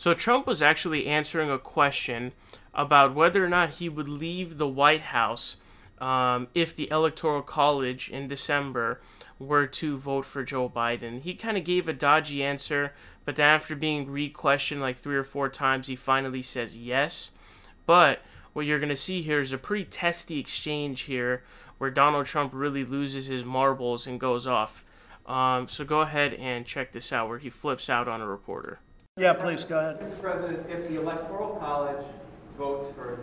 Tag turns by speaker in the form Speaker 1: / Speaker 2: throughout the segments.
Speaker 1: So Trump was actually answering a question about whether or not he would leave the White House if the Electoral College in December were to vote for Joe Biden. He kind of gave a dodgy answer, but then after being re-questioned like 3 or 4 times, he finally says yes. But what you're going to see here is a pretty testy exchange here where Donald Trump really loses his marbles and goes off. So go ahead and check this out where he flips out on a reporter.
Speaker 2: Yeah, please, go ahead.
Speaker 3: Mr. President, if the Electoral College votes for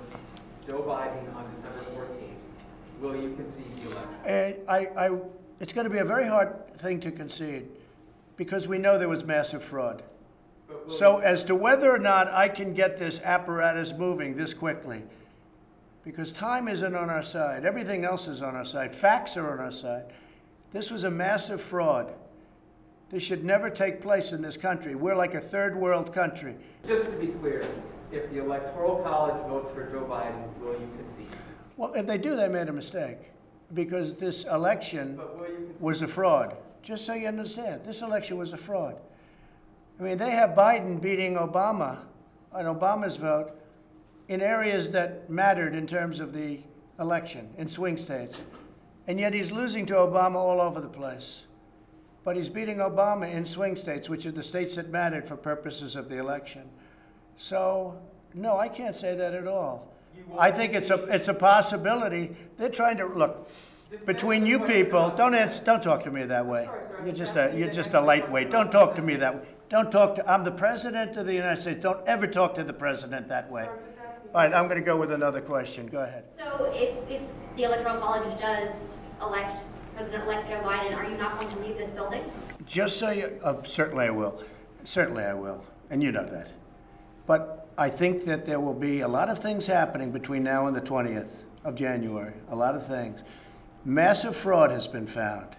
Speaker 3: Joe Biden on December 14th, will you concede the election?
Speaker 2: It's going to be a very hard thing to concede because we know there was massive fraud. So as to whether or not I can get this apparatus moving this quickly, because time isn't on our side. Everything else is on our side. Facts are on our side. This was a massive fraud. This should never take place in this country. We're like a third world country.
Speaker 3: Just to be clear, if the Electoral College votes for Joe Biden, will you concede?
Speaker 2: Well, if they do, they made a mistake because this election was a fraud. Just so you understand, this election was a fraud. I mean, they have Biden beating Obama on Obama's vote in areas that mattered in terms of the election, in swing states. And yet he's losing to Obama all over the place. But he's beating Obama in swing states, which are the states that mattered for purposes of the election. So, no, I can't say that at all. I think it's a possibility. They're trying to, look, between you people, don't talk to me that way. You're just a lightweight. Don't talk to me that way. Don't talk to, I'm the President of the United States. Don't ever talk to the President that way. All right, I'm going to go with another question. Go ahead.
Speaker 4: So if the Electoral College does elect President-elect Joe Biden, are you not going to leave this building?
Speaker 2: Just so you, certainly I will. Certainly I will. And you know that. But I think that there will be a lot of things happening between now and the 20th of January. A lot of things. Massive fraud has been found.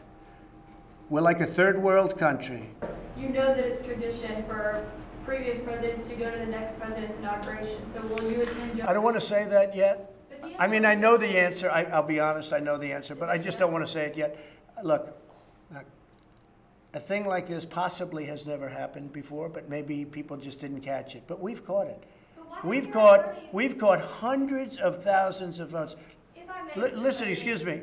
Speaker 2: We're like a third world country.
Speaker 5: You know that it's tradition for previous presidents to go to the next president's inauguration. So will you attend?
Speaker 2: I don't want to say that yet. I mean, I know the answer. I'll be honest, I know the answer, but I just don't want to say it yet. Look, a thing like this possibly has never happened before, but maybe people just didn't catch it. But we've caught it. We've caught hundreds of thousands of votes. Listen, excuse me.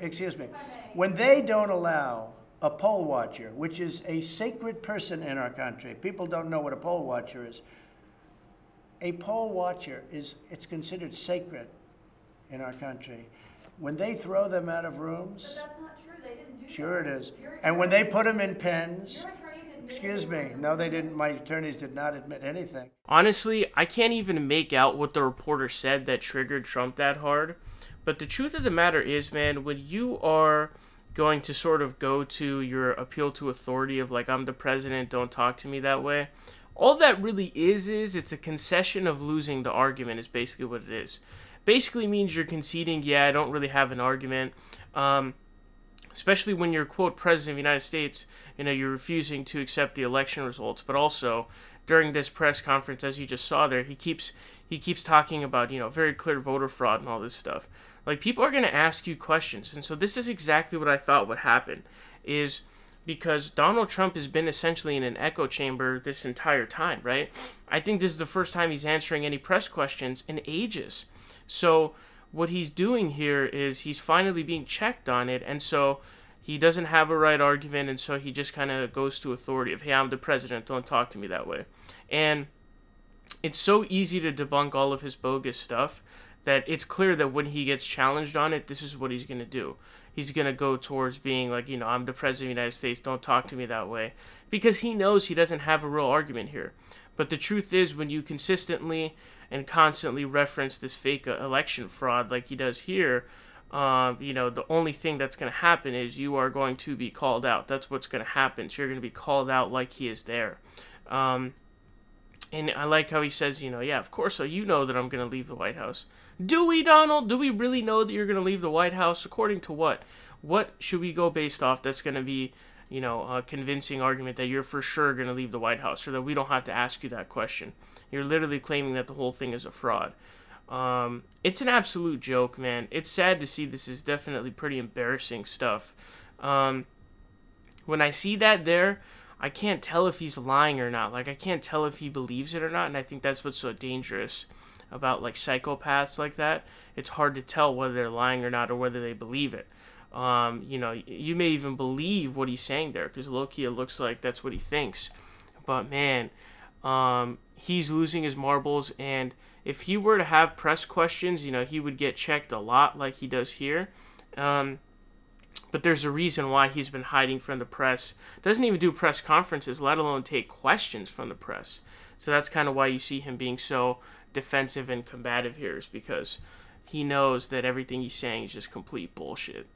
Speaker 2: When they don't allow a poll watcher, which is a sacred person in our country, people don't know what a poll watcher is. A poll watcher it's considered sacred in our country. When they throw them out of rooms,
Speaker 5: but that's not true. They didn't do
Speaker 2: sure
Speaker 5: that.
Speaker 2: it is. And when they put them in pens,
Speaker 5: Your attorneys admitted
Speaker 2: excuse me, no, they didn't. My attorneys did not admit anything.
Speaker 1: Honestly, I can't even make out what the reporter said that triggered Trump that hard. But the truth of the matter is, man, when you are going to sort of go to your appeal to authority of like, I'm the president, don't talk to me that way, all that really is it's a concession of losing the argument is basically what it is. Basically means you're conceding, yeah, I don't really have an argument. Especially when you're, quote, president of the United States, you know, you're refusing to accept the election results. But also, during this press conference, as you just saw there, he keeps talking about, you know, very clear voter fraud and all this stuff. Like, people are going to ask you questions. And so this is exactly what I thought would happen, is because Donald Trump has been essentially in an echo chamber this entire time, right? I think this is the first time he's answering any press questions in ages. So what he's doing here is he's finally being checked on it, and so he doesn't have a right argument, and so he just kind of goes to authority of, hey, I'm the president, don't talk to me that way. And it's so easy to debunk all of his bogus stuff that it's clear that when he gets challenged on it, this is what he's going to do. He's going to go towards being like, you know, I'm the president of the United States, don't talk to me that way. Because he knows he doesn't have a real argument here. But the truth is, when you consistently and constantly reference this fake election fraud like he does here, you know, the only thing that's going to happen is you are going to be called out. That's what's going to happen. So you're going to be called out like he is there. And I like how he says, you know, yeah, of course, so you know that I'm going to leave the White House. Do we, Donald? Do we really know that you're going to leave the White House? According to what? What should we go based off that's going to be, you know, a convincing argument that you're for sure going to leave the White House, or that we don't have to ask you that question? You're literally claiming that the whole thing is a fraud. It's an absolute joke, man. It's sad to see. This is definitely pretty embarrassing stuff. When I see that there, I can't tell if he's lying or not. Like, I can't tell if he believes it or not, and I think that's what's so dangerous about, like, psychopaths like that. It's hard to tell whether they're lying or not, or whether they believe it. You know, you may even believe what he's saying there, because low-key it looks like that's what he thinks. But, man, he's losing his marbles, and if he were to have press questions, you know, he would get checked a lot like he does here. But there's a reason why he's been hiding from the press. Doesn't even do press conferences, let alone take questions from the press. So that's kind of why you see him being so defensive and combative here, is because he knows that everything he's saying is just complete bullshit.